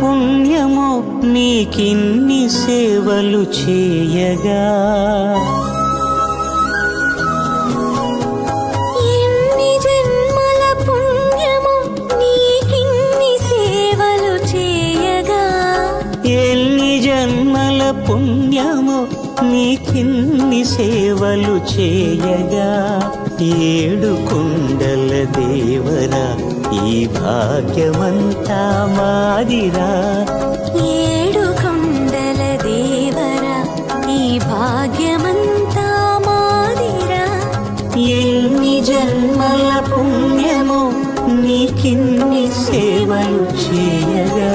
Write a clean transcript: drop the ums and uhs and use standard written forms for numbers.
పుణ్యమో నీకిన్ని సేవలు చేయగా. ఎన్ని జన్మల పుణ్యమో నీకిన్ని సేవలు చేయగా. ఎన్ని జన్మల పుణ్యమో నీకిన్ని సేవలు చేయగా. ఏడు కొండల దేవరా ఈ భాగ్యమంతా మాదిరా. ఏడు కొండల దేవరా ఈ భాగ్యమంతా మాదిరా. ఎన్ని జన్మల పుణ్యమో నీకిన్ని సేవలు చేయగా.